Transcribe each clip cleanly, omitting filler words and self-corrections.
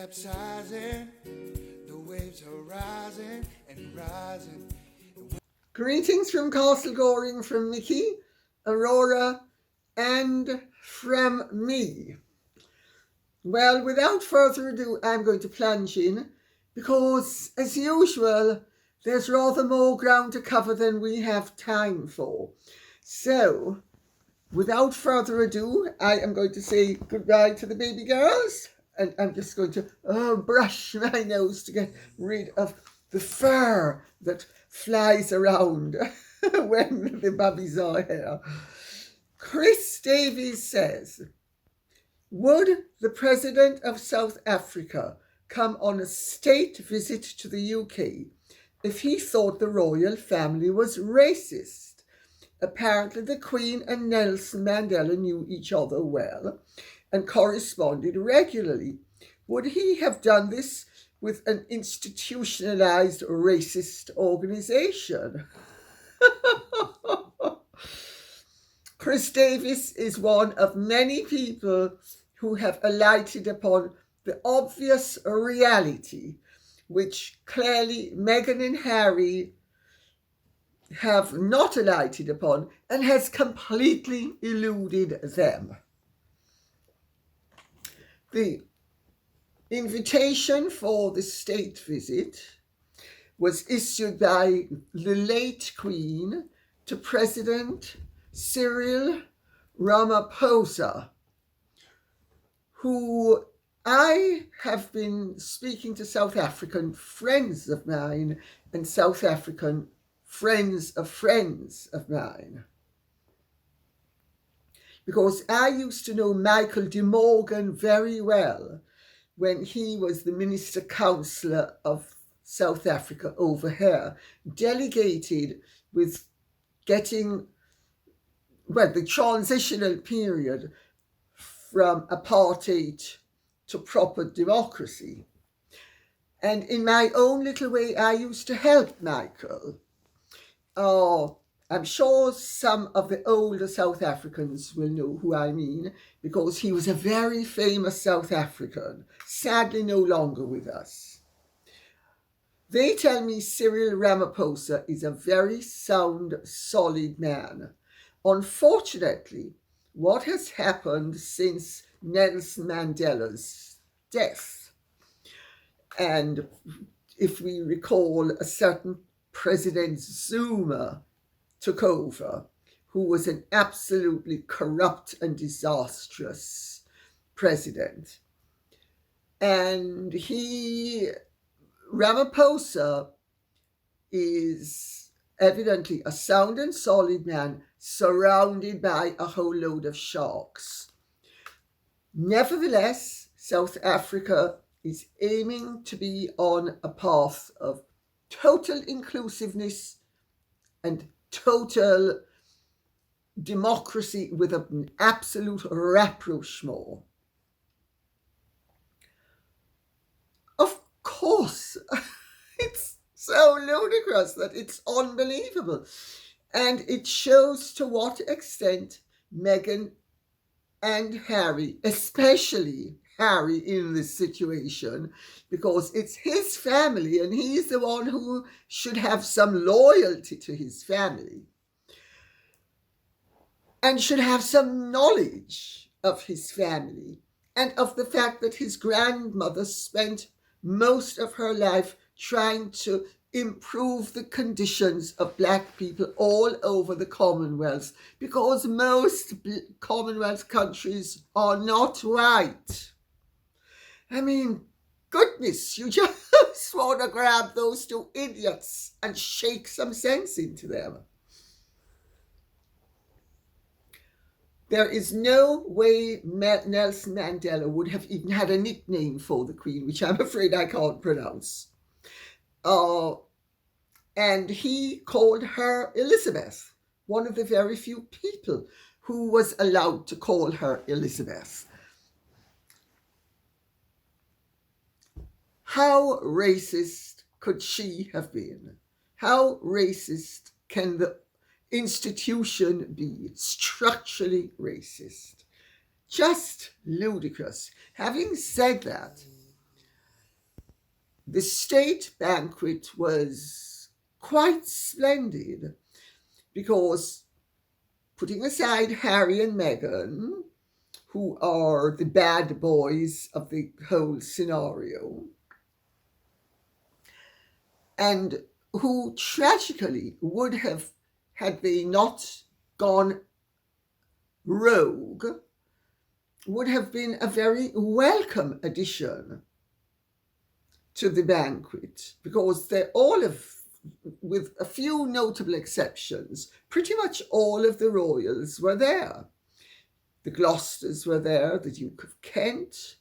capsizing, the waves are rising and rising. Greetings from Castle Goring from Mickey, Aurora, and from me. Well, without further ado, I'm going to plunge in because, as usual, there's rather more ground to cover than we have time for. So, without further ado, I am going to say goodbye to the baby girls, and I'm just going to brush my nose to get rid of the fur that flies around when the bubbies are here. Chris Davies says, would the President of South Africa come on a state visit to the UK if he thought the royal family was racist? Apparently the Queen and Nelson Mandela knew each other well and corresponded regularly. Would he have done this with an institutionalized racist organization? Chris Davis is one of many people who have alighted upon the obvious reality, which clearly Meghan and Harry have not alighted upon and has completely eluded them. The invitation for the state visit was issued by the late Queen to President Cyril Ramaphosa, who I have been speaking to South African friends of mine and South African friends of mine. Because I used to know Michael de Morgan very well when he was the Minister Councillor of South Africa over here, delegated with getting, the transitional period from apartheid to proper democracy. And in my own little way, I used to help Michael. I'm sure some of the older South Africans will know who I mean, because he was a very famous South African, sadly no longer with us. They tell me Cyril Ramaphosa is a very sound, solid man. Unfortunately, what has happened since Nelson Mandela's death, and if we recall, a certain President Zuma took over, who was an absolutely corrupt and disastrous president. And Ramaphosa is evidently a sound and solid man surrounded by a whole load of sharks. Nevertheless, South Africa is aiming to be on a path of total inclusiveness and total democracy with an absolute rapprochement. Of course, it's so ludicrous that it's unbelievable. And it shows to what extent Meghan and Harry, especially Harry in this situation, because it's his family and he's the one who should have some loyalty to his family and should have some knowledge of his family and of the fact that his grandmother spent most of her life trying to improve the conditions of Black people all over the Commonwealth, because most Commonwealth countries are not white. I mean, goodness, you just want to grab those two idiots and shake some sense into them. There is no way Nelson Mandela would have even had a nickname for the Queen, which I'm afraid I can't pronounce. And he called her Elizabeth, one of the very few people who was allowed to call her Elizabeth. How racist could she have been? How racist can the institution be? Structurally racist. Just ludicrous. Having said that, The state banquet was quite splendid because, putting aside Harry and Meghan, who are the bad boys of the whole scenario, and who tragically would have, had they not gone rogue, would have been a very welcome addition to the banquet, because they all of, with a few notable exceptions, pretty much all of the royals were there. The Gloucesters were there, the Duke of Kent.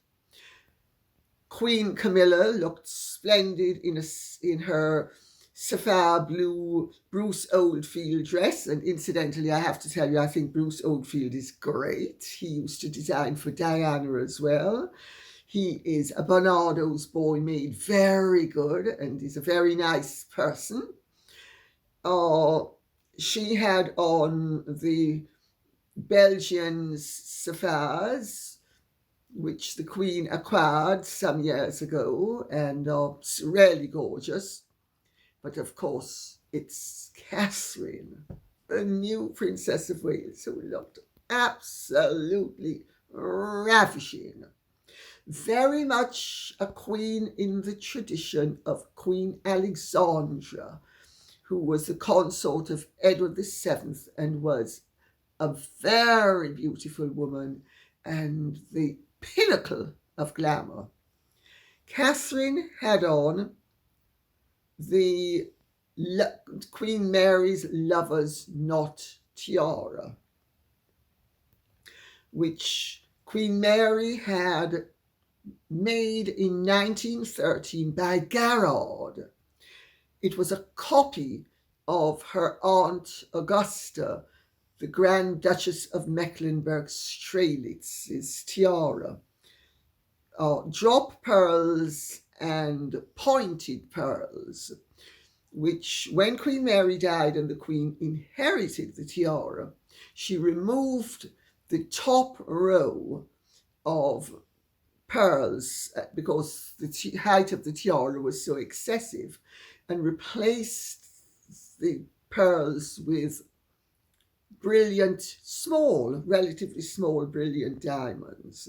Queen Camilla looked splendid in her sapphire blue Bruce Oldfield dress. And incidentally, I have to tell you, I think Bruce Oldfield is great. He used to design for Diana as well. He is a Barnardo's boy made very good and is a very nice person. She had on the Belgian sapphires, which the Queen acquired some years ago, and are really gorgeous. But of course, it's Catherine, the new Princess of Wales, who looked absolutely ravishing. Very much a queen in the tradition of Queen Alexandra, who was the consort of Edward VII and was a very beautiful woman and the pinnacle of glamour. Catherine had on the Queen Mary's Lover's Knot tiara, which Queen Mary had made in 1913 by Garrard. It was a copy of her Aunt Augusta, the Grand Duchess of Mecklenburg-Strelitz's tiara. Drop pearls and pointed pearls, which, when Queen Mary died and the Queen inherited the tiara, she removed the top row of pearls because the height of the tiara was so excessive, and replaced the pearls with brilliant, relatively small, brilliant diamonds.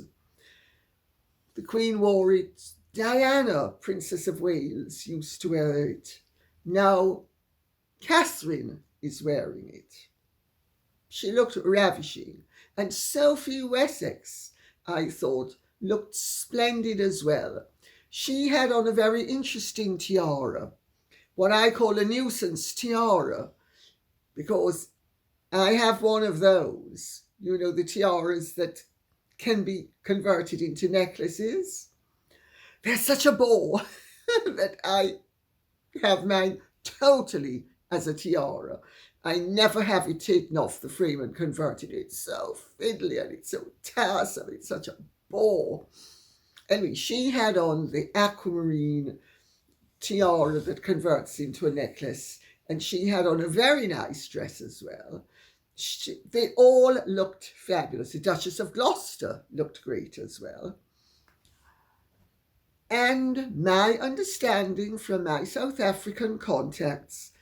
The Queen wore it. Diana, Princess of Wales, used to wear it. Now Catherine is wearing it. She looked ravishing. And Sophie Wessex, I thought, looked splendid as well. She had on a very interesting tiara, what I call a nuisance tiara, because I have one of those, the tiaras that can be converted into necklaces. They're such a bore that I have mine totally as a tiara. I never have it taken off the frame and converted. It's so fiddly and it's so tiresome. It's such a bore. Anyway, she had on the aquamarine tiara that converts into a necklace, and she had on a very nice dress as well. They all looked fabulous. The Duchess of Gloucester looked great as well. And my understanding from my South African contacts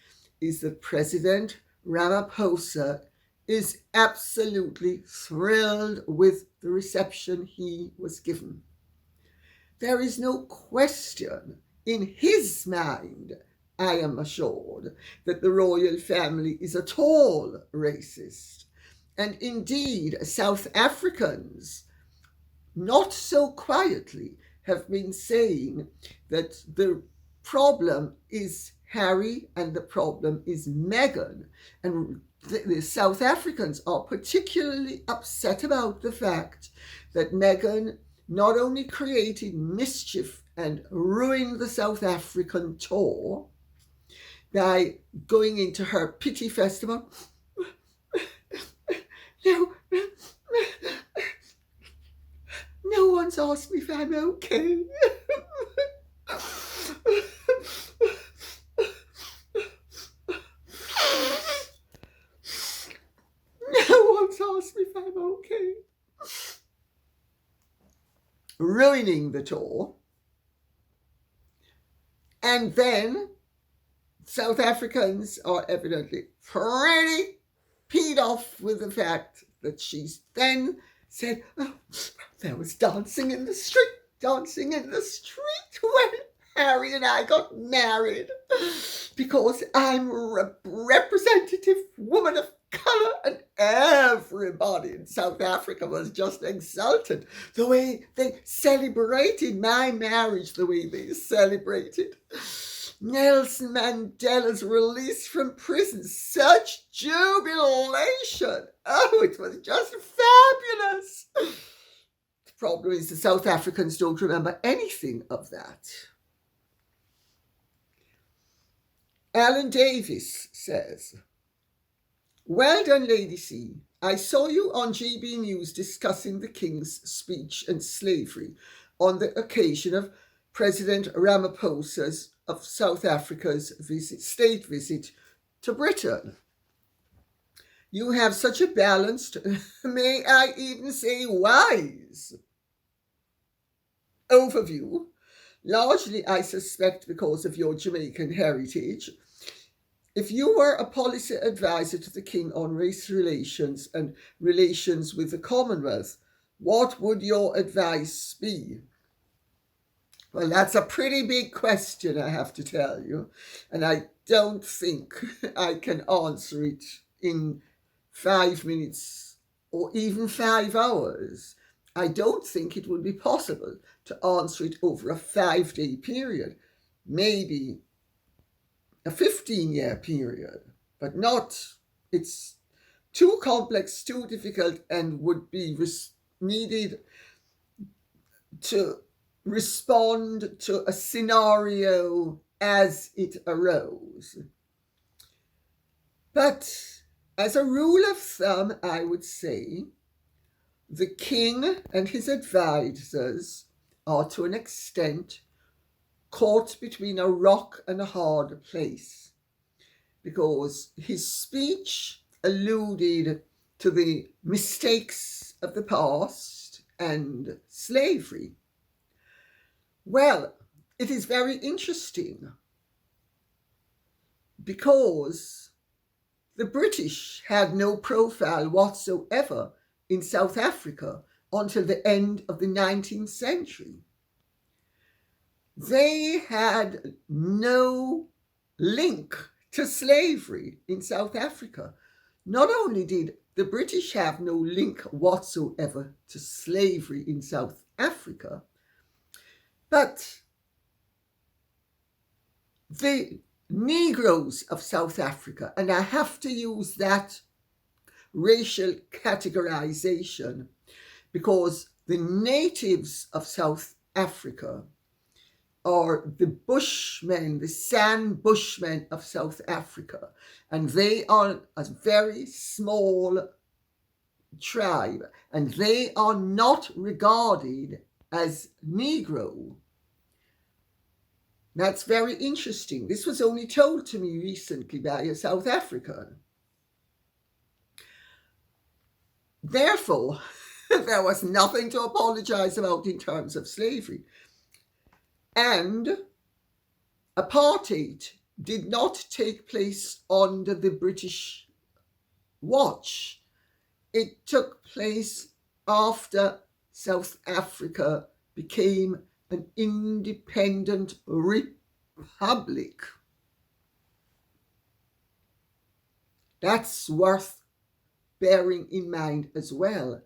is that President Ramaphosa is absolutely thrilled with the reception he was given. There is no question in his mind, I am assured, that the royal family is at all racist. And indeed, South Africans, not so quietly, have been saying that the problem is Harry and the problem is Meghan. And the South Africans are particularly upset about the fact that Meghan not only created mischief and ruined the South African tour by going into her pity festival. No one's asked me if I'm okay. No one's asked me if I'm okay. Ruining the tour. And then South Africans are evidently pretty peed off with the fact that she's then said, oh, there was dancing in the street when Harry and I got married, because I'm a representative woman of colour, and everybody in South Africa was just exultant the way they celebrated my marriage, the way they celebrated Nelson Mandela's release from prison. Such jubilation. Oh, it was just fabulous. The problem is the South Africans don't remember anything of that. Alan Davis says, well done, Lady C. I saw you on GB News discussing the King's speech and slavery on the occasion of President Ramaphosa's of South Africa's state visit to Britain. You have such a balanced, may I even say wise, overview, largely I suspect because of your Jamaican heritage. If you were a policy advisor to the King on race relations and relations with the Commonwealth, what would your advice be? Well, that's a pretty big question, I have to tell you, and I don't think I can answer it in 5 minutes or even 5 hours. I don't think it would be possible to answer it over a 5-day period, maybe a 15-year period, but not, it's too complex, too difficult, and would be needed to respond to a scenario as it arose. But as a rule of thumb, I would say the King and his advisors are to an extent caught between a rock and a hard place, because his speech alluded to the mistakes of the past and slavery. Well, it is very interesting because the British had no profile whatsoever in South Africa until the end of the 19th century. They had no link to slavery in South Africa. Not only did the British have no link whatsoever to slavery in South Africa, but the Negroes of South Africa, and I have to use that racial categorization because the natives of South Africa are the Bushmen, the San Bushmen of South Africa, and they are a very small tribe, and they are not regarded as Negro. That's very interesting. This was only told to me recently by a South African. Therefore, there was nothing to apologize about in terms of slavery. And apartheid did not take place under the British watch. It took place after South Africa became an independent republic. That's worth bearing in mind as well.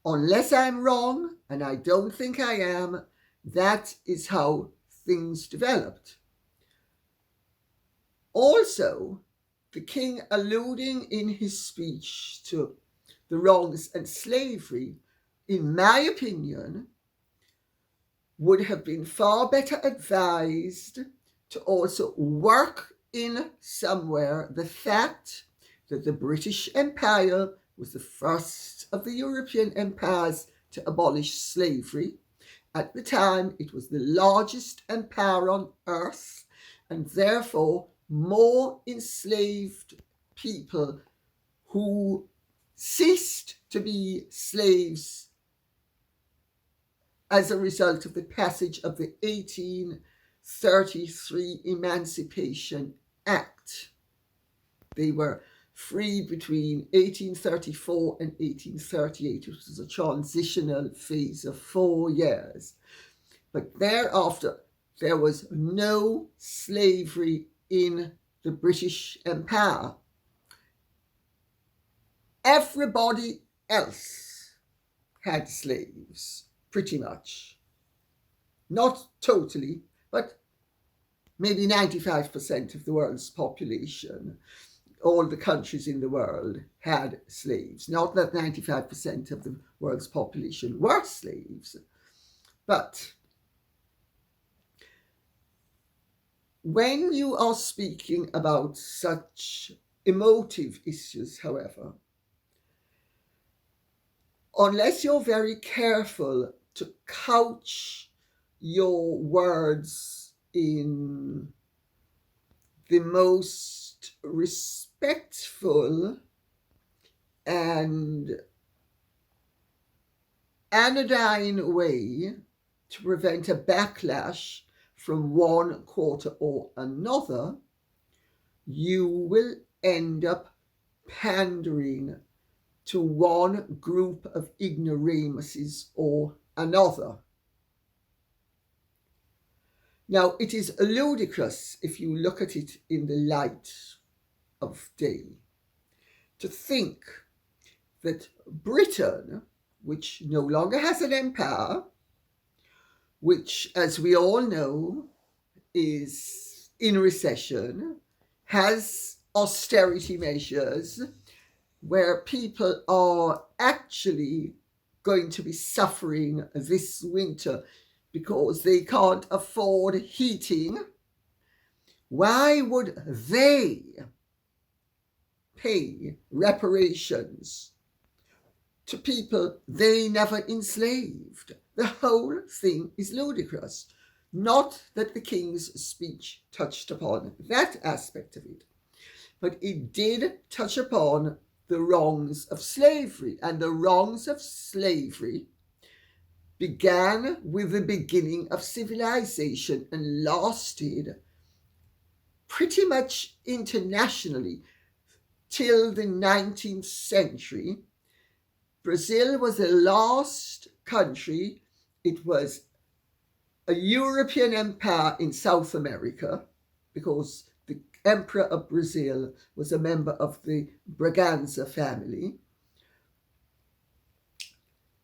Unless I'm wrong, and I don't think I am, that is how things developed. Also, the King alluding in his speech to the wrongs and slavery, in my opinion, would have been far better advised to also work in somewhere the fact that the British Empire was the first of the European empires to abolish slavery. At the time, it was the largest empire on earth, and therefore more enslaved people who ceased to be slaves as a result of the passage of the 18th 1833 Emancipation Act. They were freed between 1834 and 1838, which was a transitional phase of 4 years. But thereafter, there was no slavery in the British Empire. Everybody else had slaves, pretty much. Not totally, but maybe 95% of the world's population, all the countries in the world, had slaves. Not that 95% of the world's population were slaves, but when you are speaking about such emotive issues, however, unless you're very careful to couch your words in the most respectful and anodyne way to prevent a backlash from one quarter or another, you will end up pandering to one group of ignoramuses or another. Now, it is ludicrous, if you look at it in the light of day, to think that Britain, which no longer has an empire, which, as we all know, is in recession, has austerity measures, where people are actually going to be suffering this winter because they can't afford heating. Why would they pay reparations to people they never enslaved? The whole thing is ludicrous. Not that the King's speech touched upon that aspect of it, but it did touch upon the wrongs of slavery, and the wrongs of slavery began with the beginning of civilization and lasted pretty much internationally till the 19th century. Brazil was the last country. It was a European empire in South America, because the Emperor of Brazil was a member of the Braganza family.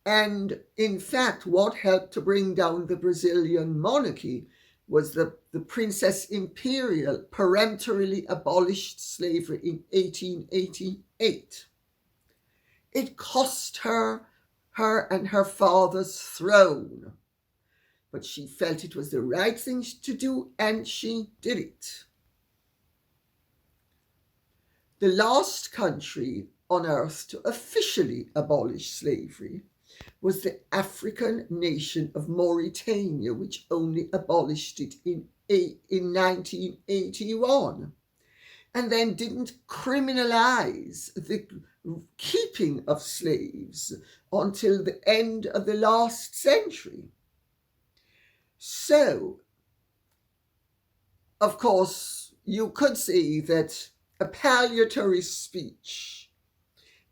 And in fact, what helped to bring down the Brazilian monarchy was the Princess Imperial peremptorily abolished slavery in 1888. It cost her and her father's throne, but she felt it was the right thing to do, and she did it. The last country on earth to officially abolish slavery was the African nation of Mauritania, which only abolished it in 1981, and then didn't criminalize the keeping of slaves until the end of the last century. So, of course, you could say that a palliatory speech,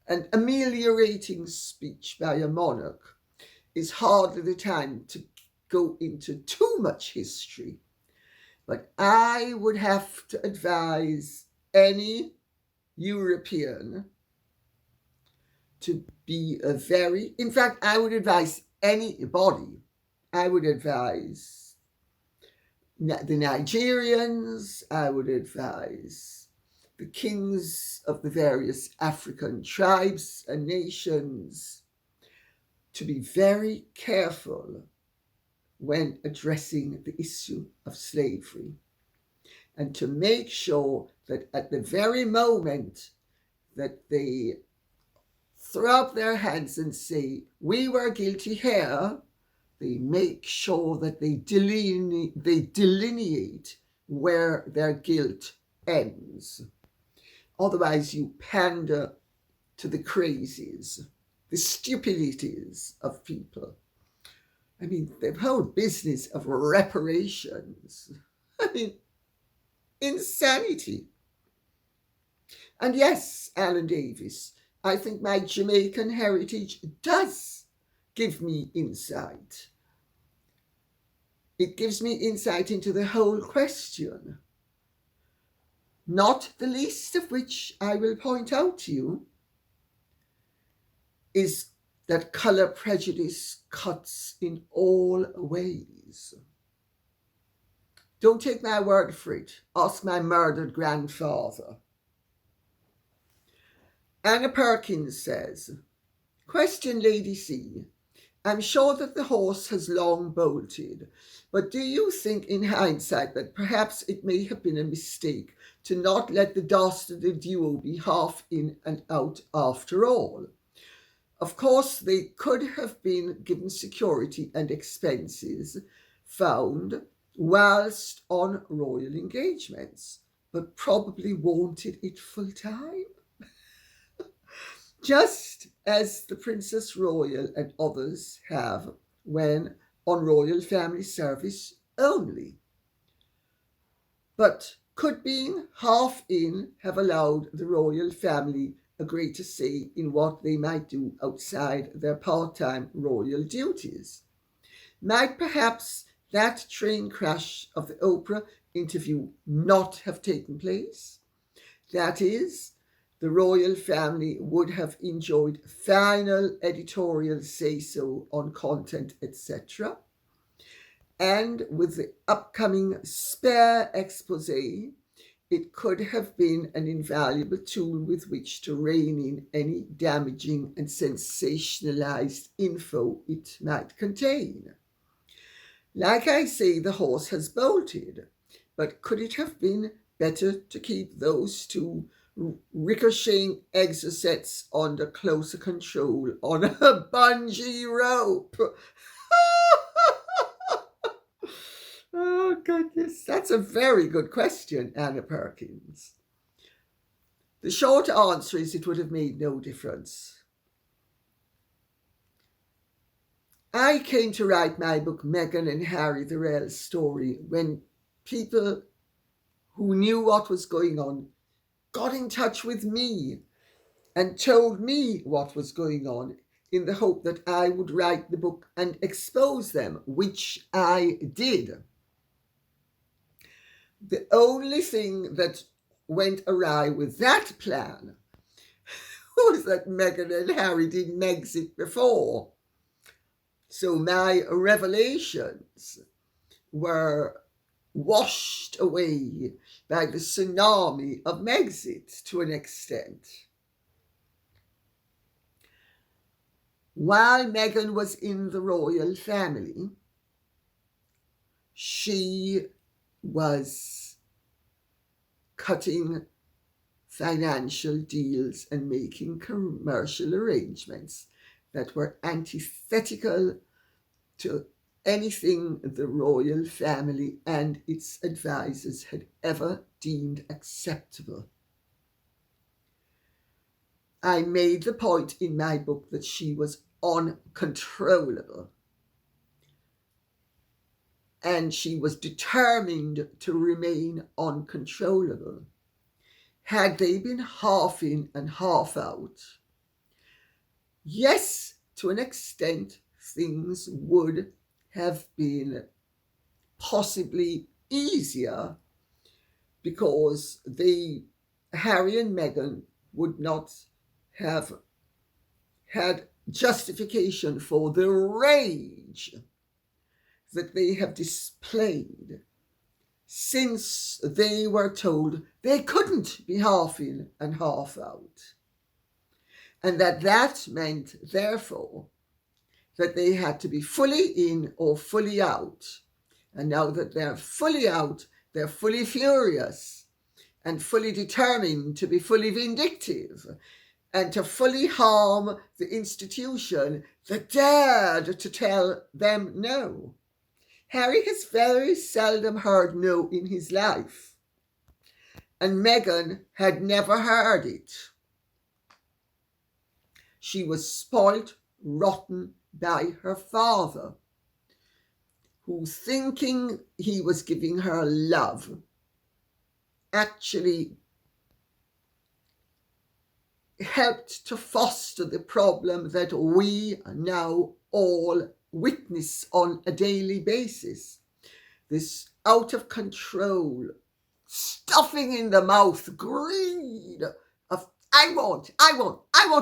an ameliorating speech by a monarch, is hardly the time to go into too much history. But I would have to advise any European to be in fact, I would advise anybody. I would advise the Nigerians, I would advise the kings of the various African tribes and nations to be very careful when addressing the issue of slavery, and to make sure that at the very moment that they throw up their hands and say, "We were guilty here," they make sure that they delineate where their guilt ends. Otherwise, you pander to the crazies, the stupidities of people. I mean, the whole business of reparations. I mean, insanity. And yes, Alan Davis, I think my Jamaican heritage does give me insight. It gives me insight into the whole question, not the least of which I will point out to you is that colour prejudice cuts in all ways. Don't take my word for it. Ask my murdered grandfather. Anna Perkins says, question Lady C. I'm sure that the horse has long bolted, but do you think in hindsight that perhaps it may have been a mistake to not let the dastardly duo be half in and out after all? Of course, they could have been given security and expenses found whilst on royal engagements, but probably wanted it full time. Just as the Princess Royal and others have when on royal family service only. But could being half in have allowed the royal family a greater say in what they might do outside their part-time royal duties? Might perhaps that train crash of the Oprah interview not have taken place? That is, the royal family would have enjoyed final editorial say-so on content, etc. And with the upcoming spare expose, it could have been an invaluable tool with which to rein in any damaging and sensationalized info it might contain. Like I say, the horse has bolted, but could it have been better to keep those two ricocheting exocets under closer control on a bungee rope? Oh, goodness. That's a very good question, Anna Perkins. The short answer is it would have made no difference. I came to write my book, Meghan and Harry, the Real Story, when people who knew what was going on got in touch with me and told me what was going on in the hope that I would write the book and expose them, which I did. The only thing that went awry with that plan was that Meghan and Harry didn't Megxit before. So my revelations were washed away by the tsunami of Megxit to an extent. While Meghan was in the royal family, she was cutting financial deals and making commercial arrangements that were antithetical to anything the royal family and its advisors had ever deemed acceptable. I made the point in my book that she was uncontrollable, and she was determined to remain uncontrollable. Had they been half in and half out, yes, to an extent, things would have been possibly easier because Harry and Meghan would not have had justification for the rage that they have displayed since they were told they couldn't be half in and half out. And that meant, therefore, that they had to be fully in or fully out. And now that they're fully out, they're fully furious and fully determined to be fully vindictive and to fully harm the institution that dared to tell them no. Harry has very seldom heard no in his life, and Meghan had never heard it. She was spoilt rotten by her father, who, thinking he was giving her love, actually helped to foster the problem that we now all witness on a daily basis. This out of control, stuffing in the mouth greed of I want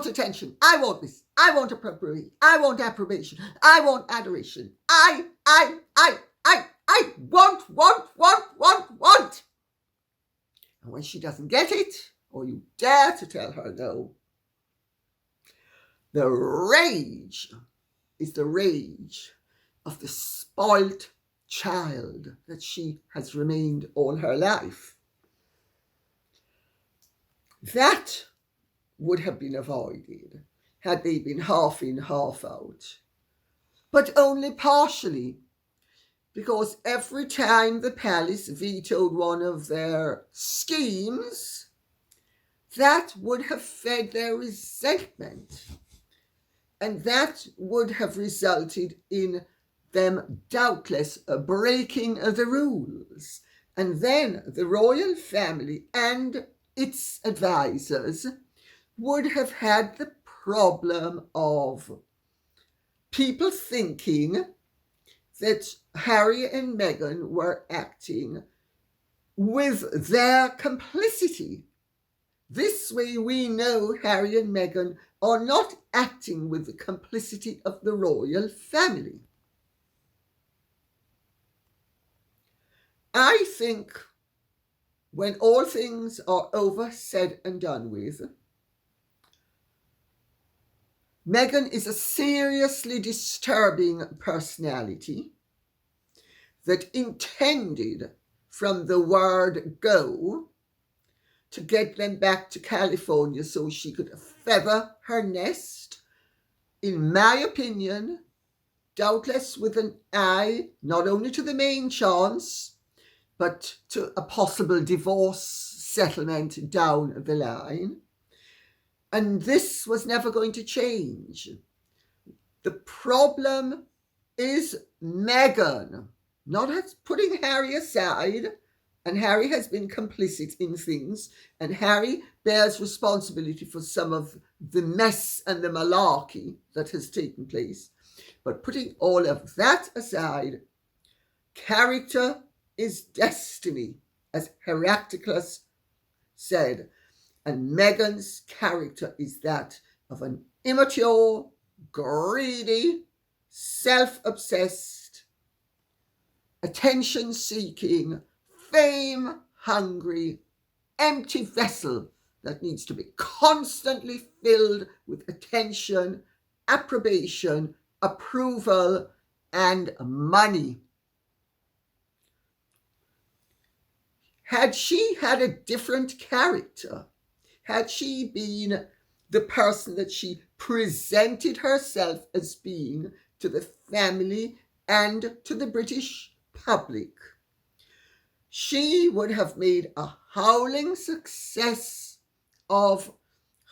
attention, I want this, I want appropriation, I want adoration, I want. And when she doesn't get it, or you dare to tell her no, the rage is the rage of the spoilt child that she has remained all her life. That would have been avoided had they been half in, half out, but only partially, because every time the palace vetoed one of their schemes, that would have fed their resentment, and that would have resulted in them doubtless breaking the rules. And then the royal family and its advisors would have had the problem of people thinking that Harry and Meghan were acting with their complicity. This way we know Harry and Meghan are not acting with the complicity of the royal family. I think when all things are over, said and done with, Meghan is a seriously disturbing personality that intended from the word go to get them back to California so she could feather her nest, in my opinion, doubtless with an eye not only to the main chance, but to a possible divorce settlement down the line. And this was never going to change. The problem is Meghan, not putting Harry aside, and Harry has been complicit in things, and Harry bears responsibility for some of the mess and the malarkey that has taken place. But putting all of that aside, character is destiny, as Heraclitus said, and Meghan's character is that of an immature, greedy, self-obsessed, attention-seeking, fame-hungry, empty vessel that needs to be constantly filled with attention, approbation, approval, and money. Had she had a different character, had she been the person that she presented herself as being to the family and to the British public, she would have made a howling success of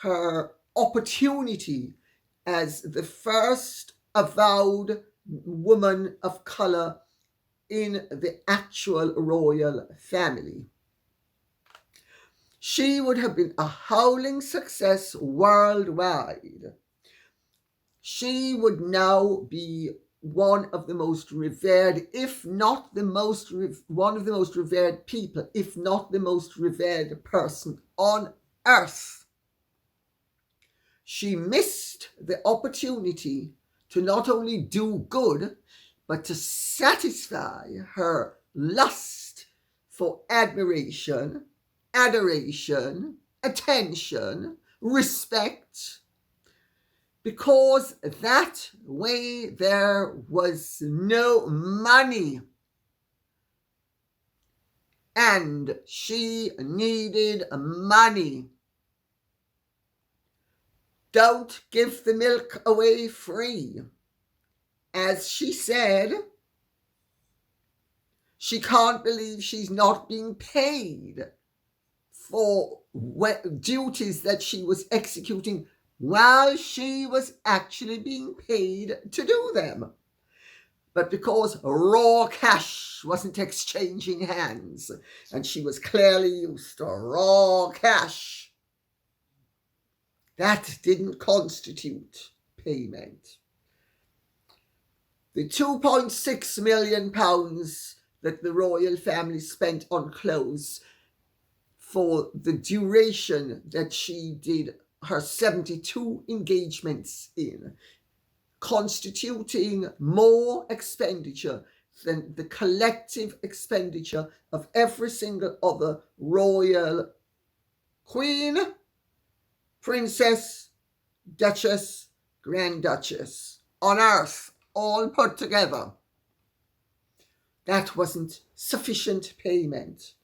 her opportunity as the first avowed woman of colour in the actual royal family. She would have been a howling success worldwide. She would now be one of the most revered, if not the most, one of the most revered people, if not the most revered person on earth. She missed the opportunity to not only do good, but to satisfy her lust for admiration, adoration, attention, respect, because that way there was no money, and she needed money. Don't give the milk away free. As she said, she can't believe she's not being paid for duties that she was executing while she was actually being paid to do them. but because raw cash wasn't exchanging hands, and she was clearly used to raw cash, that didn't constitute payment. The £2.6 million that the royal family spent on clothes for the duration that she did her 72 engagements in, constituting more expenditure than the collective expenditure of every single other royal queen, princess, duchess, grand duchess on earth, all put together. That wasn't sufficient payment.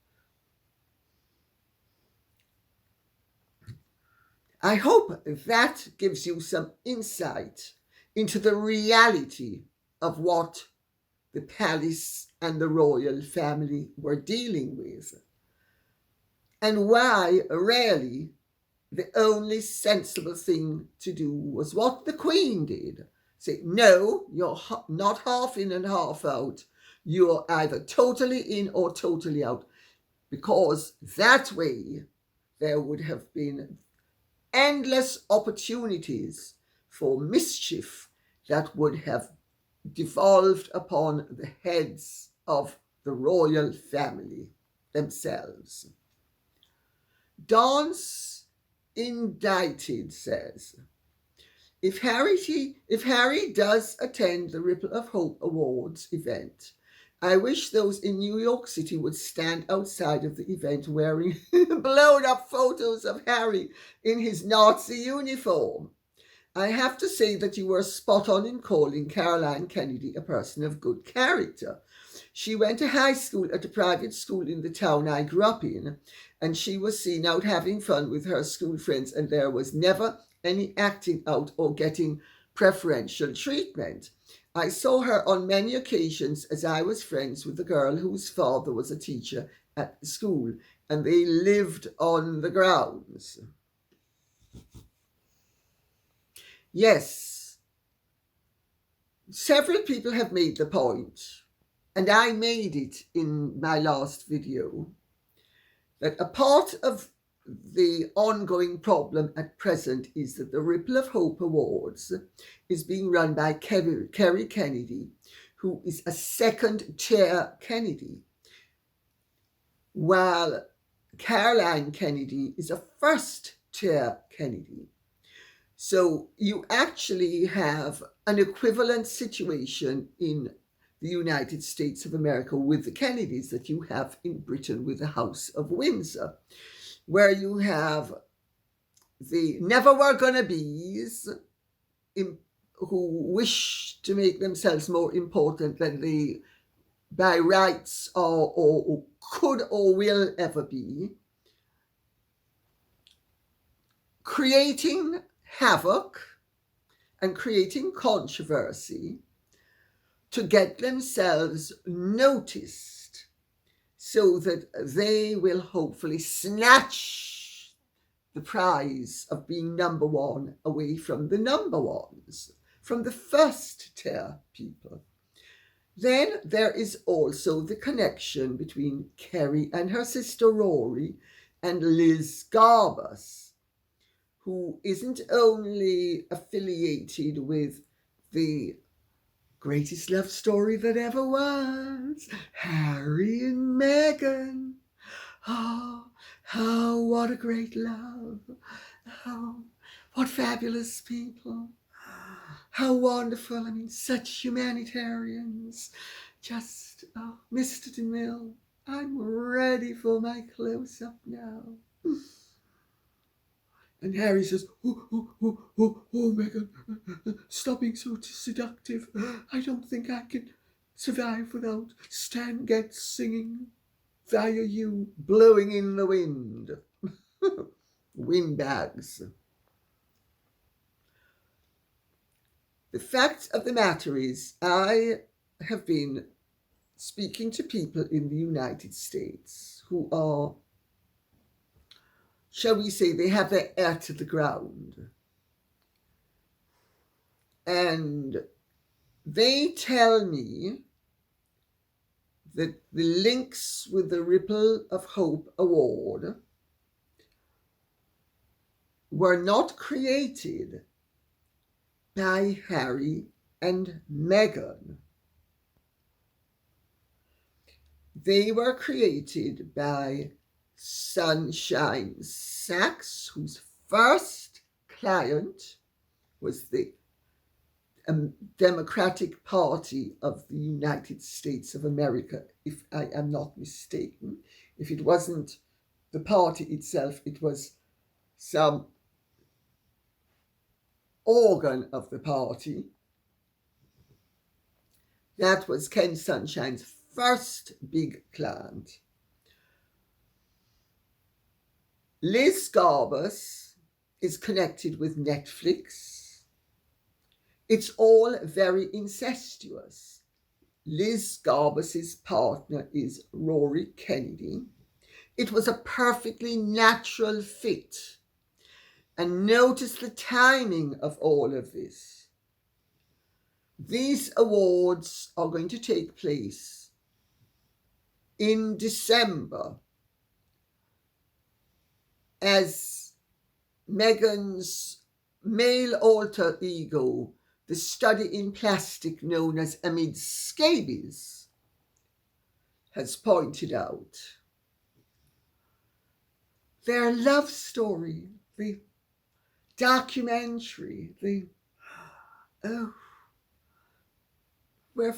I hope that gives you some insight into the reality of what the palace and the royal family were dealing with, and why really the only sensible thing to do was what the Queen did. Say, no, you're not half in and half out. You're either totally in or totally out, because that way there would have been endless opportunities for mischief that would have devolved upon the heads of the royal family themselves. Dance Indicted says, if Harry does attend the Ripple of Hope Awards event, I wish those in New York City would stand outside of the event wearing blown up photos of Harry in his Nazi uniform. I have to say that you were spot on in calling Caroline Kennedy a person of good character. She went to high school at a private school in the town I grew up in, and she was seen out having fun with her school friends, and there was never any acting out or getting preferential treatment. I saw her on many occasions as I was friends with the girl whose father was a teacher at the school, and they lived on the grounds. Yes, several people have made the point, and I made it in my last video, that a part of the ongoing problem at present is that the Ripple of Hope Awards is being run by Kerry Kennedy, who is a second chair Kennedy, while Caroline Kennedy is a first chair Kennedy. So you actually have an equivalent situation in the United States of America with the Kennedys that you have in Britain with the House of Windsor, where you have the never were gonna be's who wish to make themselves more important than they by rights or could or will ever be, creating havoc and creating controversy to get themselves noticed so that they will hopefully snatch the prize of being number one away from the number ones, from the first tier people. Then there is also the connection between Kerry and her sister Rory and Liz Garbus, who isn't only affiliated with the greatest love story that ever was, Harry and Meghan. What a great love. What fabulous people. How wonderful. I mean, such humanitarians. Just, Mr. DeMille, I'm ready for my close-up now. And Harry says, oh, Meghan, stop being so seductive. I don't think I can survive without Stan Getz singing via you, blowing in the wind. Windbags. The fact of the matter is, I have been speaking to people in the United States who are, shall we say, they have their ear to the ground. And They tell me that the links with the Ripple of Hope Award were not created by Harry and Meghan. They were created by Sunshine Sachs, whose first client was the Democratic Party of the United States of America, if I am not mistaken. If it wasn't the party itself, it was some organ of the party. That was Ken Sunshine's first big client. Liz Garbus is connected with Netflix. It's all very incestuous. Liz Garbus's partner is Rory Kennedy. It was a perfectly natural fit. And notice the timing of all of this. These awards are going to take place in December as Meghan's male alter ego, the study in plastic known as Amid Scabies, has pointed out. Their love story, the documentary, we're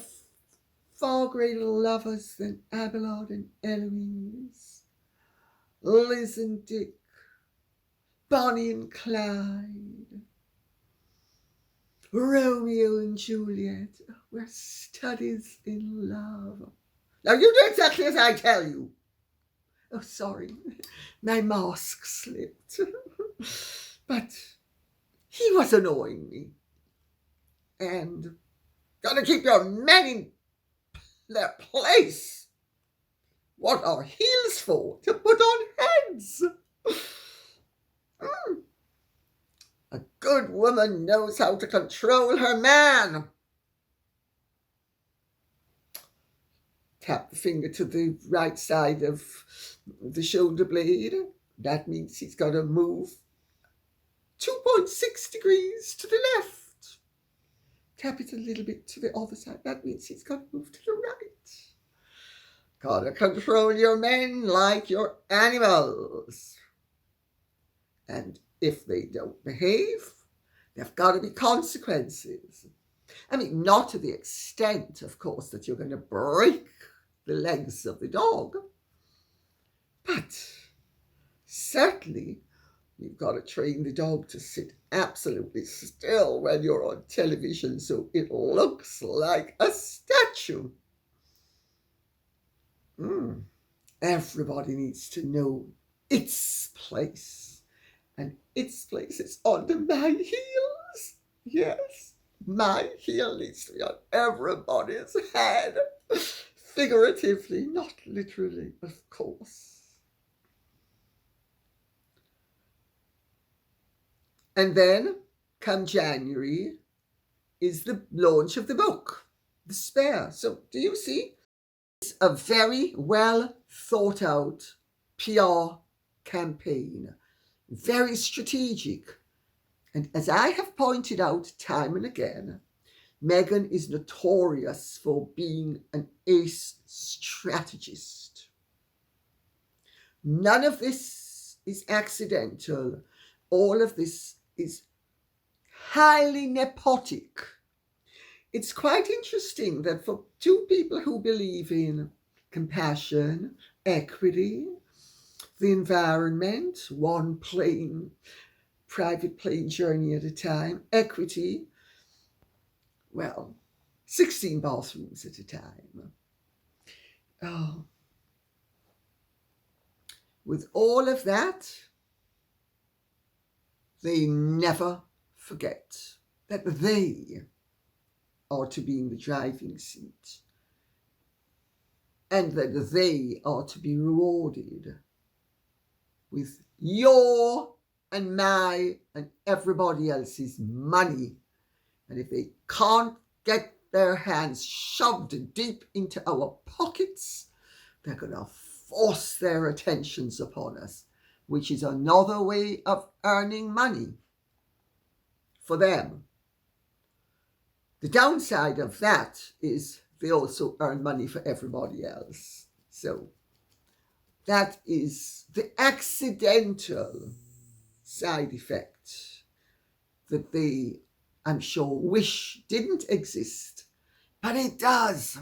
far greater lovers than Abelard and Eloise, Liz and Dick, Bonnie and Clyde, Romeo and Juliet. We're studies in love. Now you do exactly as I tell you. Oh, sorry, my mask slipped. But he was annoying me. And gotta keep your men in their place. What are heels for? To put on heads. A good woman knows how to control her man. Tap the finger to the right side of the shoulder blade. That means he's got to move 2.6 degrees to the left. Tap it a little bit to the other side. That means he's got to move to the right. Gotta control your men like your animals. And if they don't behave, there've got to be consequences. I mean, not to the extent, of course, that you're going to break the legs of the dog. But certainly, you've got to train the dog to sit absolutely still when you're on television so it looks like a statue. Everybody needs to know its place. And its place is under my heels. Yes, my heel needs to be on everybody's head. Figuratively, not literally, of course. And then, come January, is the launch of the book, The Spare. So, do you see? It's a very well thought out PR campaign. Very strategic. And as I have pointed out time and again, Meghan is notorious for being an ace strategist. None of this is accidental. All of this is highly nepotic. It's quite interesting that for two people who believe in compassion, equity, the environment, one private plane journey at a time, equity, well, 16 bathrooms at a time. Oh. With all of that, they never forget that they are to be in the driving seat and that they are to be rewarded with your and my and everybody else's money. And if they can't get their hands shoved deep into our pockets. They're going to force their attentions upon us, which is another way of earning money for them. The downside of that is they also earn money for everybody else. So that is the accidental side effect that they, I'm sure, wish didn't exist, but it does.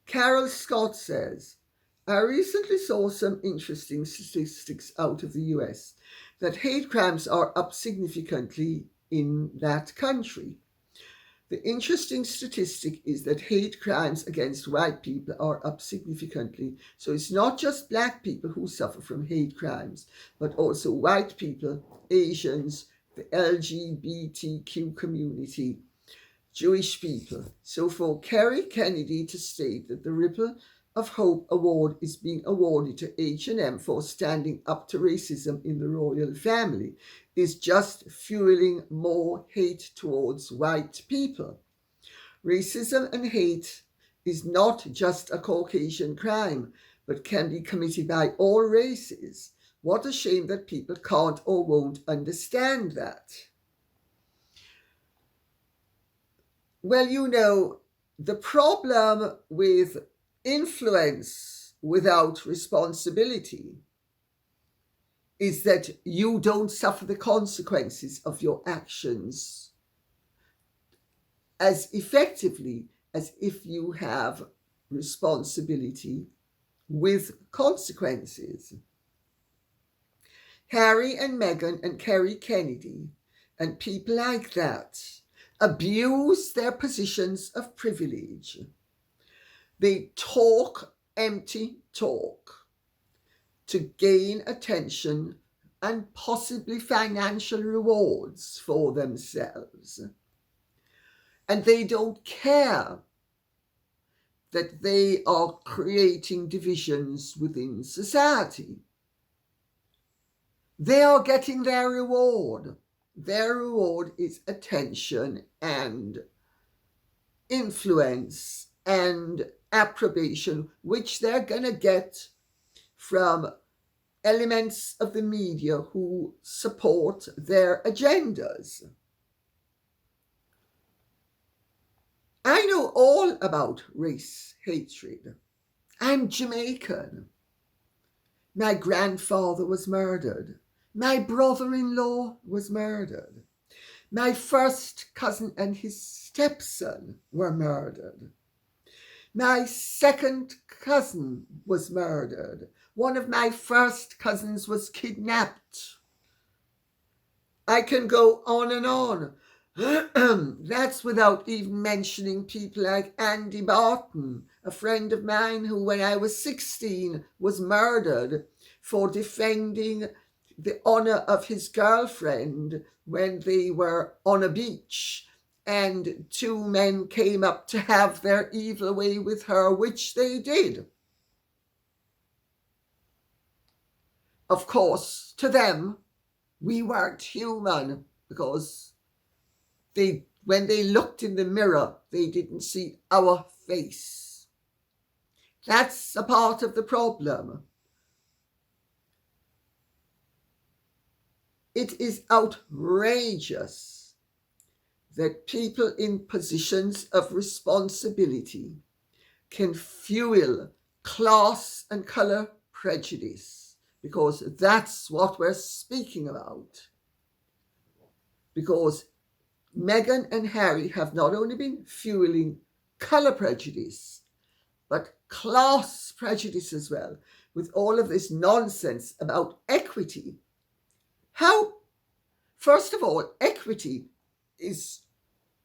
Carol Scott says, I recently saw some interesting statistics out of the US that hate crimes are up significantly in that country. The interesting statistic is that hate crimes against white people are up significantly. So it's not just black people who suffer from hate crimes, but also white people, Asians, the LGBTQ community, Jewish people. So for Kerry Kennedy to state that the Ripple of Hope Award is being awarded to H&M for standing up to racism in the royal family is just fueling more hate towards white people. Racism and hate is not just a Caucasian crime, but can be committed by all races. What a shame that people can't or won't understand that. Well, you know, the problem with influence without responsibility is that you don't suffer the consequences of your actions as effectively as if you have responsibility with consequences. Harry and Meghan and Kerry Kennedy and people like that abuse their positions of privilege. They talk empty talk to gain attention and possibly financial rewards for themselves. And they don't care that they are creating divisions within society. They are getting their reward. Their reward is attention and influence and approbation, which they're going to get from elements of the media who support their agendas. I know all about race hatred. I'm Jamaican. My grandfather was murdered. My brother-in-law was murdered. My first cousin and his stepson were murdered. My second cousin was murdered. One of my first cousins was kidnapped. I can go on and on. That's without even mentioning people like Andy Barton, a friend of mine who, when I was 16, was murdered for defending the honor of his girlfriend when they were on a beach and two men came up to have their evil way with her, which they did. Of course, to them, we weren't human because when they looked in the mirror, they didn't see our face. That's a part of the problem. It is outrageous that people in positions of responsibility can fuel class and colour prejudice, because that's what we're speaking about. Because Meghan and Harry have not only been fueling colour prejudice, but class prejudice as well, with all of this nonsense about equity. How, first of all, equity is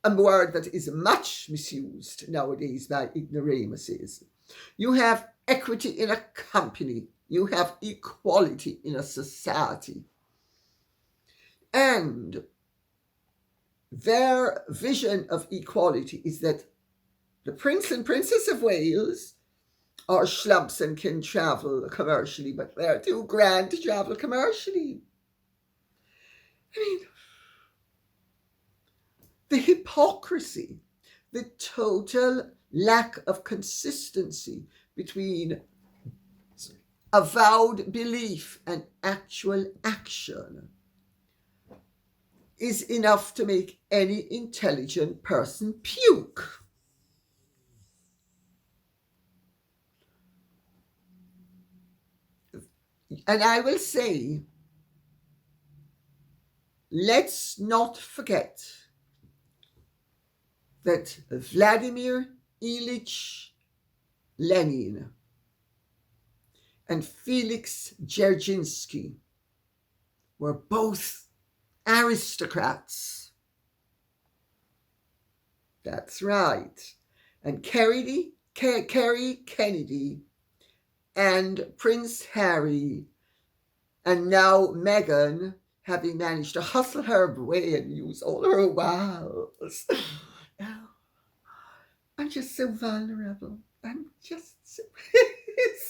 a word that is much misused nowadays by ignoramuses. You have equity in a company. You have equality in a society. And their vision of equality is that the Prince and Princess of Wales are schlumps and can travel commercially, but they're too grand to travel commercially. I mean, The hypocrisy, the total lack of consistency between avowed belief and actual action is enough to make any intelligent person puke. And I will say, let's not forget that Vladimir Ilyich Lenin and Felix Dzerzhinsky were both aristocrats. That's right. And Kerry Kennedy and Prince Harry and now Meghan, having managed to hustle her way and use all her wiles. I'm just so vulnerable. I'm just so,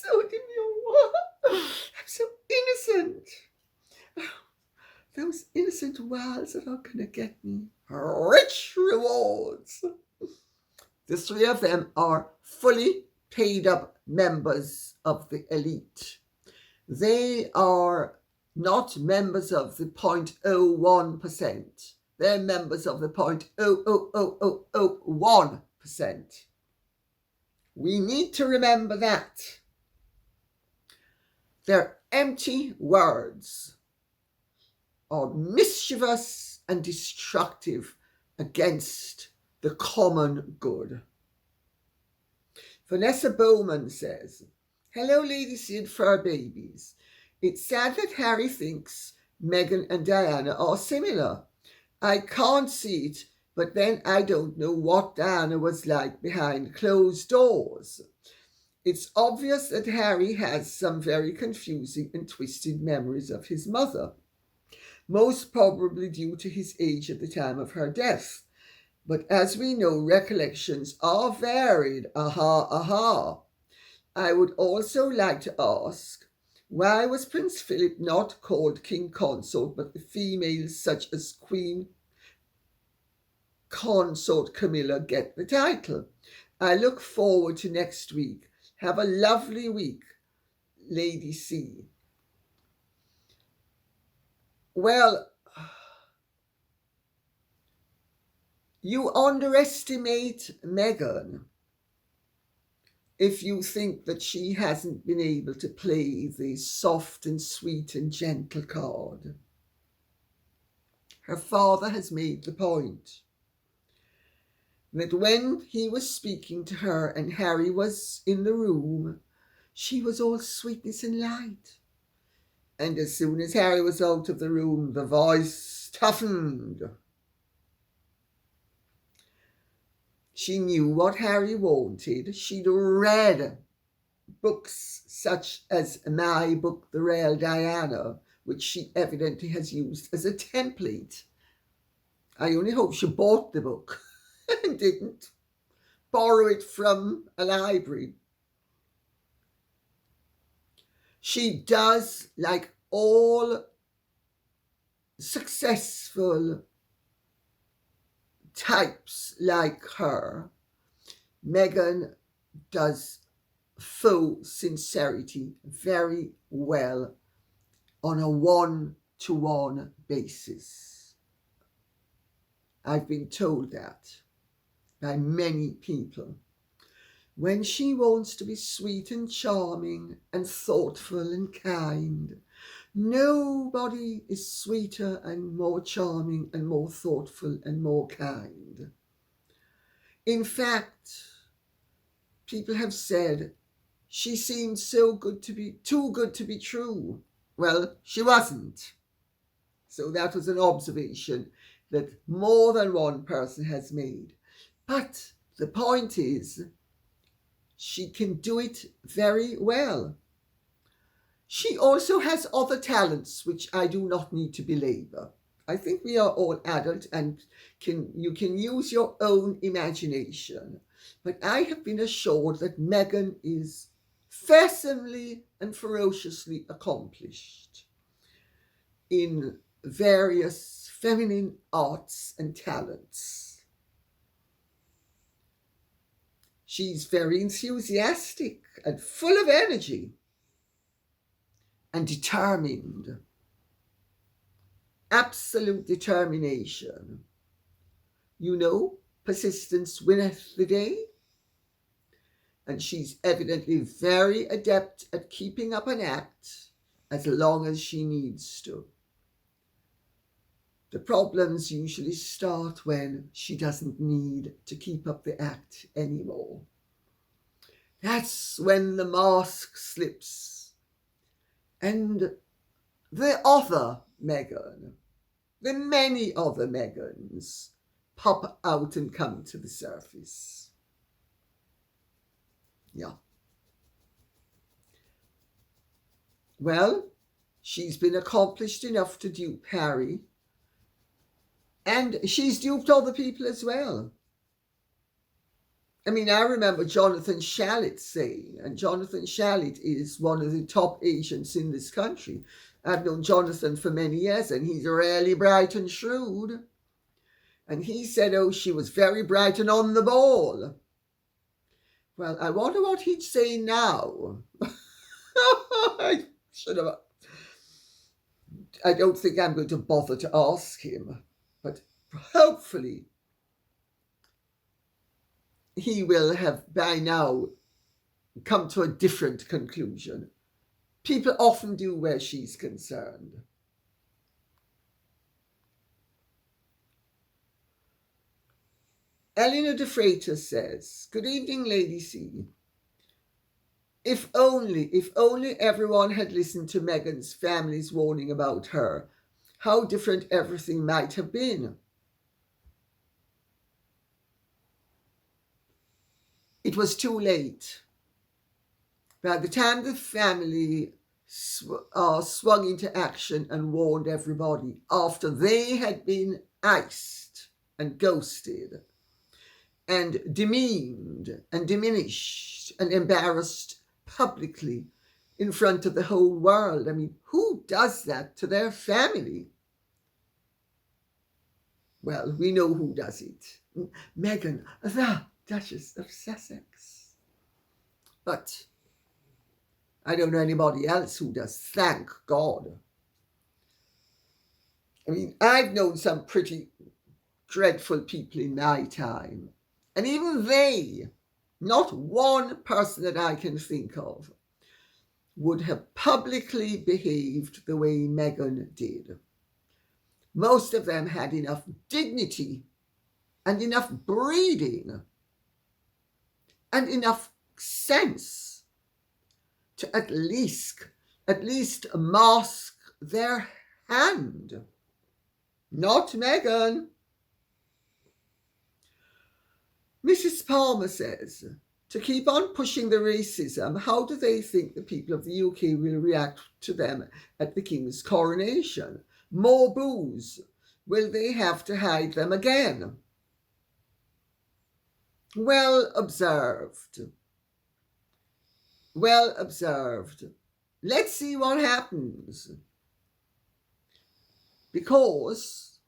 so demure. I'm so innocent. Those innocent wiles that are going to get me rich rewards. The three of them are fully paid up members of the elite. They are not members of the 0.01%. They're members of the 0.00001%. We need to remember that. Their empty words are mischievous and destructive against the common good. Vanessa Bowman says, "Hello, Lady C and Fur Babies. It's sad that Harry thinks Meghan and Diana are similar. I can't see it, but then I don't know what Diana was like behind closed doors. It's obvious that Harry has some very confusing and twisted memories of his mother, most probably due to his age at the time of her death. But as we know, recollections are varied. Aha. I would also like to ask, why was Prince Philip not called King Consort, but the females such as Queen Consort Camilla get the title? I look forward to next week. Have a lovely week, Lady C." Well, you underestimate Meghan if you think that she hasn't been able to play the soft and sweet and gentle card. Her father has made the point that when he was speaking to her and Harry was in the room, she was all sweetness and light. And as soon as Harry was out of the room, the voice toughened. She knew what Harry wanted. She'd read books such as my book, The Real Diana, which she evidently has used as a template. I only hope she bought the book and didn't borrow it from a library. She does, like all successful types like her, Meghan does faux sincerity very well on a one-to-one basis. I've been told that by many people. When she wants to be sweet and charming and thoughtful and kind, nobody is sweeter and more charming and more thoughtful and more kind. In fact, people have said she seemed too good to be true. Well, she wasn't. So that was an observation that more than one person has made. But the point is, she can do it very well. She also has other talents, which I do not need to belabor. I think we are all adult and you can use your own imagination. But I have been assured that Meghan is fearsomely and ferociously accomplished in various feminine arts and talents. She's very enthusiastic and full of energy and determined. Absolute determination. You know, persistence winneth the day. And she's evidently very adept at keeping up an act as long as she needs to. The problems usually start when she doesn't need to keep up the act anymore. That's when the mask slips. And the other Meghan, the many other Meghans, pop out and come to the surface. Yeah. Well, she's been accomplished enough to dupe Harry, and she's duped other people as well. I mean, I remember Jonathan Shalit saying, and Jonathan Shalit is one of the top agents in this country. I've known Jonathan for many years, and he's really bright and shrewd. And he said, oh, she was very bright and on the ball. Well, I wonder what he'd say now. I don't think I'm going to bother to ask him, but hopefully he will have by now come to a different conclusion. People often do where she's concerned. Eleanor de Freitas says, good evening, Lady C. If only everyone had listened to Meghan's family's warning about her, how different everything might have been. It was too late. By the time the family swung into action and warned everybody, after they had been iced and ghosted and demeaned and diminished and embarrassed publicly in front of the whole world. I mean, who does that to their family? Well, we know who does it. Meghan, the Duchess of Sussex. But I don't know anybody else who does, thank God. I mean, I've known some pretty dreadful people in my time, and even they, not one person that I can think of, would have publicly behaved the way Meghan did. Most of them had enough dignity and enough breeding and enough sense to at least mask their hand. Not Meghan. Mrs. Palmer says, to keep on pushing the racism, how do they think the people of the UK will react to them at the King's coronation? More boos. Will they have to hide them again? Well observed. Well observed. Let's see what happens. Because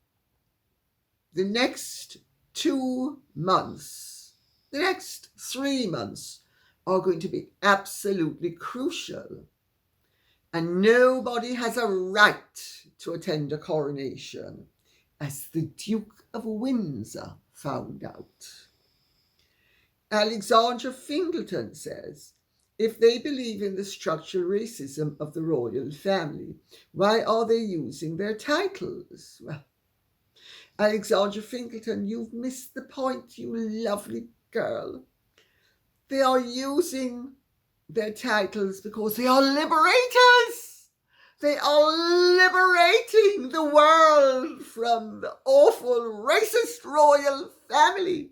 the next 2 months, the next 3 months are going to be absolutely crucial. And nobody has a right to attend a coronation, as the Duke of Windsor found out. Alexandra Fingleton says, if they believe in the structural racism of the royal family, why are they using their titles? Well, Alexandra Fingleton, you've missed the point, you lovely girl. They are using their titles because they are liberators. They are liberating the world from the awful racist royal family.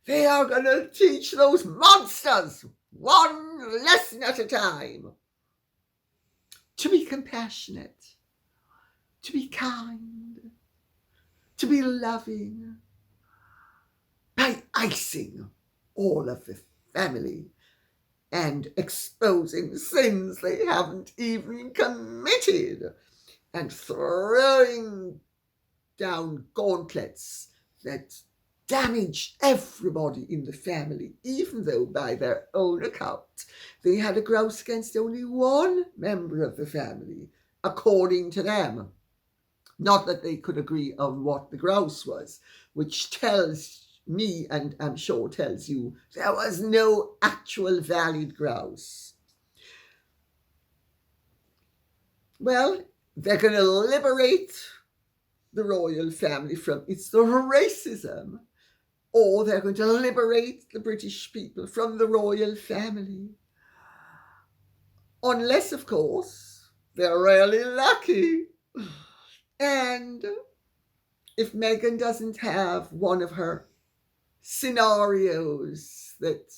They are going to teach those monsters one lesson at a time. To be compassionate, to be kind, to be loving, by icing all of the family and exposing sins they haven't even committed and throwing down gauntlets that damage everybody in the family, even though by their own account they had a grouse against only one member of the family, according to them. Not that they could agree on what the grouse was, which tells me, and I'm sure tells you, there was no actual valid grouse. Well, they're going to liberate the royal family from its racism, or they're going to liberate the British people from the royal family. Unless, of course, they're really lucky. And if Meghan doesn't have one of her scenarios that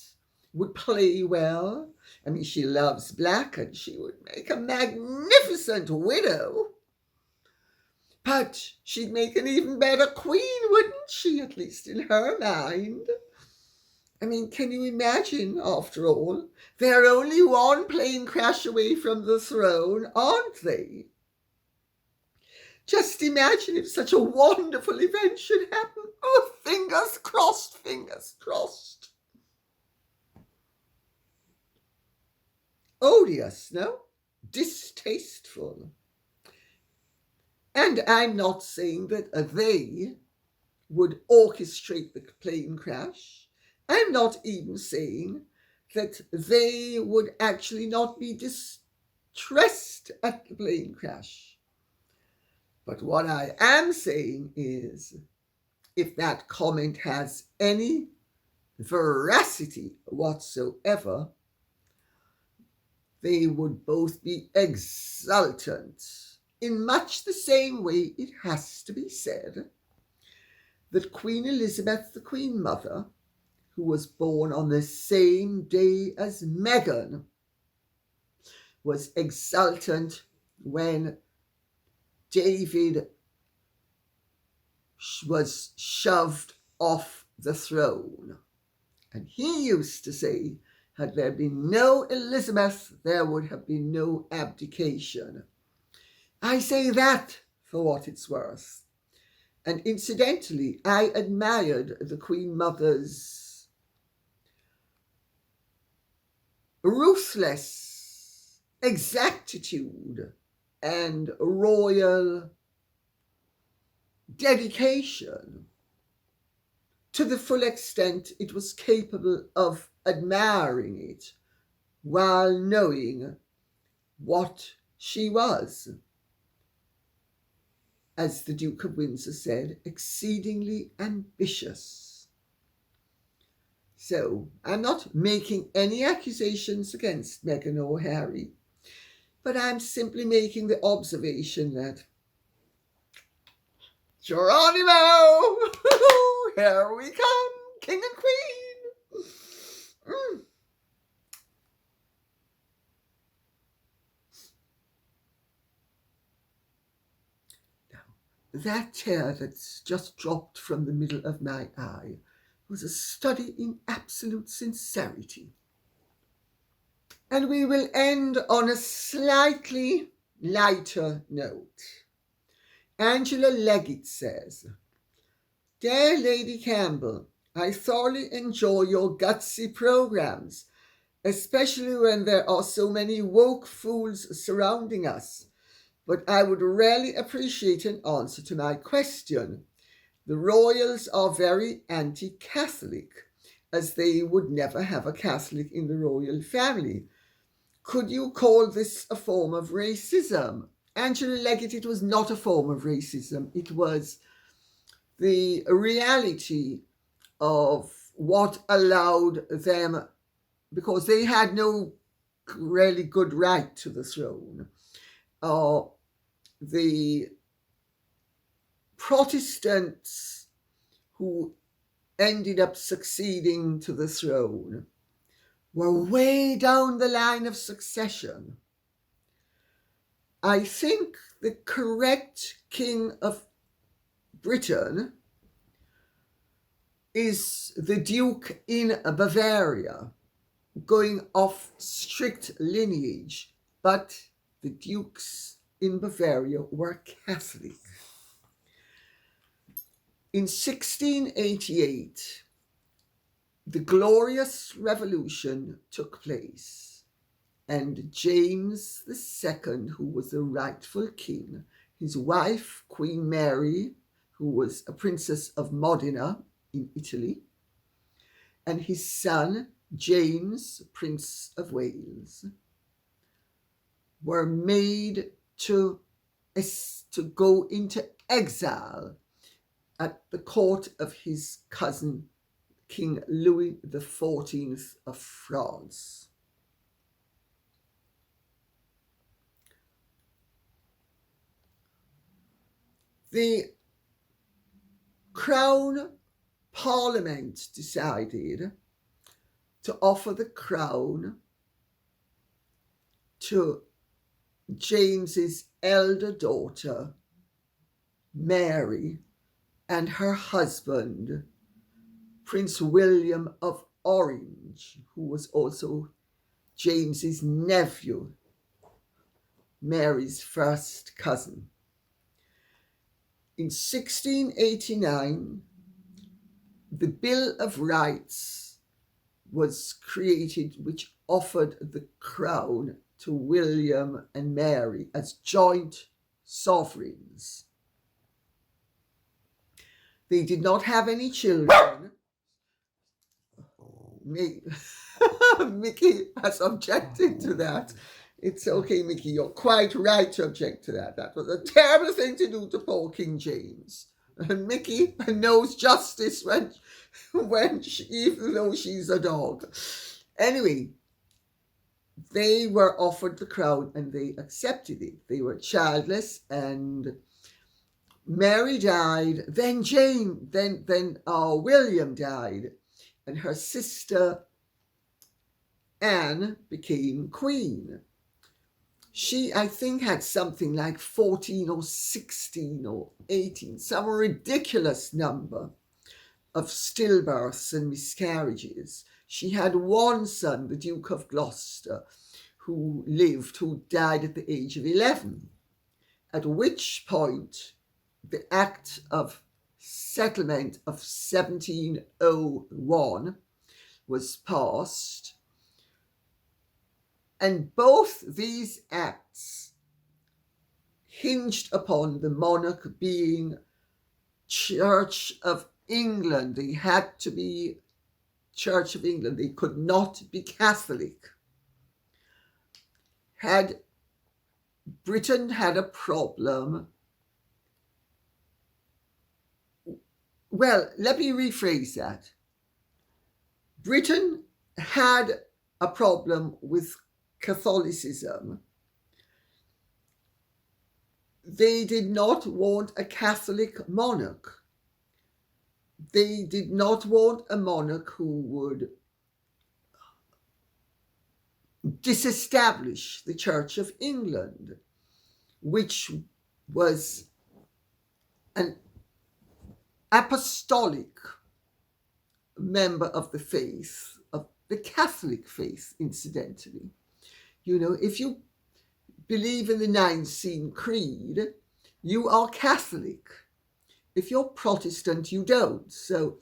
would play well, I mean, she loves black and she would make a magnificent widow. But she'd make an even better queen, wouldn't she? At least in her mind. I mean, can you imagine, after all? They're only one plane crash away from the throne, aren't they? Just imagine if such a wonderful event should happen. Oh, fingers crossed, fingers crossed. Odious, no? Distasteful. And I'm not saying that they would orchestrate the plane crash. I'm not even saying that they would actually not be distressed at the plane crash. But what I am saying is, if that comment has any veracity whatsoever, they would both be exultant, in much the same way it has to be said that Queen Elizabeth, the Queen Mother, who was born on the same day as Meghan, was exultant when David was shoved off the throne. And he used to say, had there been no Elizabeth, there would have been no abdication. I say that for what it's worth. And incidentally, I admired the Queen Mother's ruthless exactitude and royal dedication to the full extent it was capable of admiring it, while knowing what she was, as the Duke of Windsor said, exceedingly ambitious. So I'm not making any accusations against Meghan or Harry, but I'm simply making the observation that Geronimo, here we come, king and queen. Now, that tear that's just dropped from the middle of my eye was a study in absolute sincerity. And we will end on a slightly lighter note. Angela Leggett says, "Dear Lady Campbell, I thoroughly enjoy your gutsy programs, especially when there are so many woke fools surrounding us. But I would really appreciate an answer to my question. The royals are very anti-Catholic, as they would never have a Catholic in the royal family. Could you call this a form of racism?" Angela Leggett, it was not a form of racism. It was the reality of what allowed them, because they had no really good right to the throne. The Protestants who ended up succeeding to the throne were way down the line of succession. I think the correct king of Britain is the Duke in Bavaria, going off strict lineage, but the dukes in Bavaria were Catholic. In 1688, the Glorious Revolution took place, and James II, who was the rightful king, his wife, Queen Mary, who was a princess of Modena in Italy, and his son, James, Prince of Wales, were made to go into exile at the court of his cousin, King Louis XIV of France. The Crown Parliament decided to offer the crown to James's elder daughter, Mary, and her husband, Prince William of Orange, who was also James's nephew, Mary's first cousin. In 1689, the Bill of Rights was created, which offered the crown to William and Mary as joint sovereigns. They did not have any children. Mickey has objected to that. It's okay, Mickey, you're quite right to object to that. That was a terrible thing to do to poor King James. And Mickey knows justice even though she's a dog. Anyway, they were offered the crown and they accepted it. They were childless, and Mary died, then William died, and her sister Anne became queen. She, I think, had something like 14 or 16 or 18, some ridiculous number of stillbirths and miscarriages. She had one son, the Duke of Gloucester, who died at the age of 11, at which point the Act of Settlement of 1701 was passed, and both these acts hinged upon the monarch being Church of England. They had to be Church of England. They could not be Catholic. Had Britain had a problem, well, let me rephrase that. Britain had a problem with Catholicism. They did not want a Catholic monarch. They did not want a monarch who would disestablish the Church of England, which was an apostolic member of the faith, of the Catholic faith, incidentally. You know, if you believe in the Nicene Creed, you are Catholic. If you're Protestant, you don't. So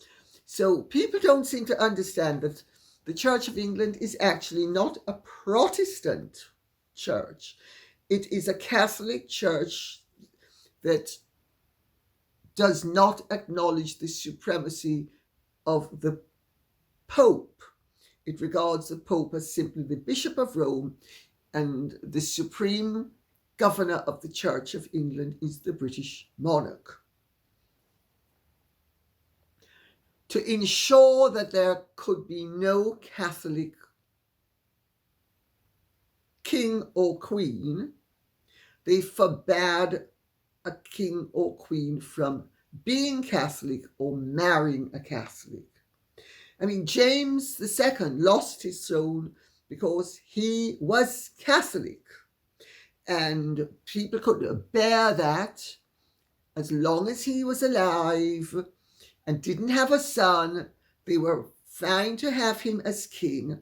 people don't seem to understand that the Church of England is actually not a Protestant church. It is a Catholic church that does not acknowledge the supremacy of the Pope. It regards the Pope as simply the Bishop of Rome, and the supreme governor of the Church of England is the British monarch. To ensure that there could be no Catholic king or queen, they forbade a king or queen from being Catholic or marrying a Catholic. I mean, James II lost his throne because he was Catholic, and people could bear that as long as he was alive and didn't have a son. They were fine to have him as king.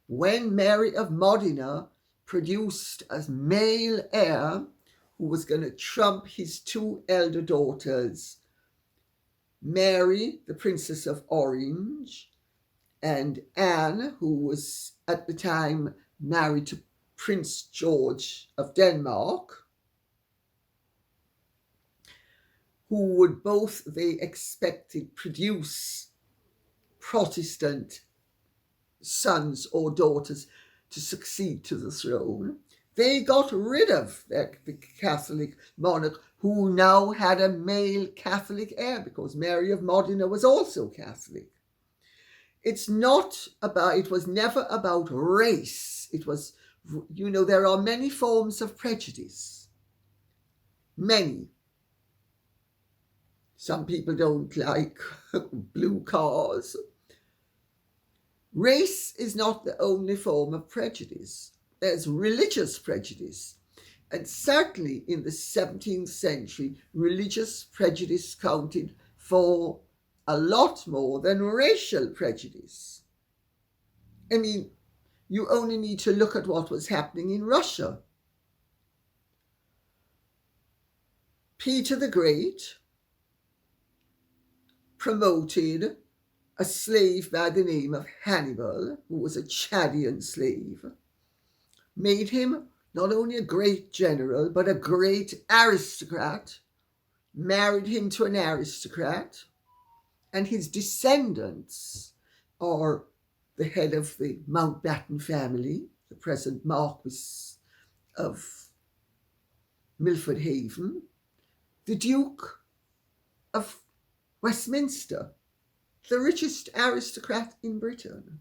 When Mary of Modena produced a male heir who was going to trump his two elder daughters, Mary, the Princess of Orange, and Anne, who was at the time married to Prince George of Denmark, who would both, they expected, produce Protestant sons or daughters to succeed to the throne. They got rid of the Catholic monarch, who now had a male Catholic heir, because Mary of Modena was also Catholic. It was never about race. It was, there are many forms of prejudice. Many. Some people don't like blue cars. Race is not the only form of prejudice. There's religious prejudice. And certainly in the 17th century, religious prejudice counted for a lot more than racial prejudice. I mean, you only need to look at what was happening in Russia. Peter the Great promoted a slave by the name of Hannibal, who was a Chadian slave, made him not only a great general, but a great aristocrat, married him to an aristocrat, and his descendants are the head of the Mountbatten family, the present Marquis of Milford Haven, the Duke of Westminster, the richest aristocrat in Britain,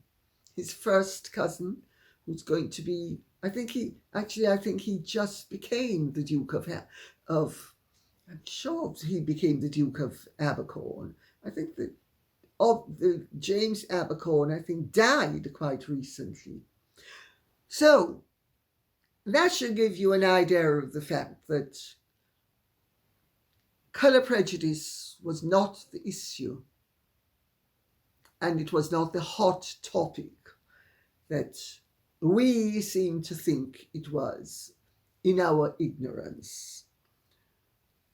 his first cousin, who's going to be, I think he just became the Duke I'm sure he became the Duke of Abercorn. I think that the James Abercorn, I think, died quite recently. So that should give you an idea of the fact that colour prejudice was not the issue, and it was not the hot topic that we seem to think it was in our ignorance.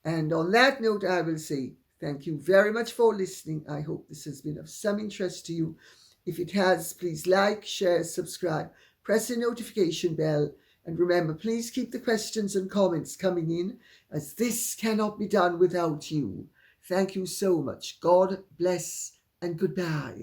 And on that note, I will say thank you very much for listening. I hope this has been of some interest to you. If it has, please like, share, subscribe, press the notification bell, and remember, please keep the questions and comments coming in, as this cannot be done without you. Thank you so much. God bless and goodbye.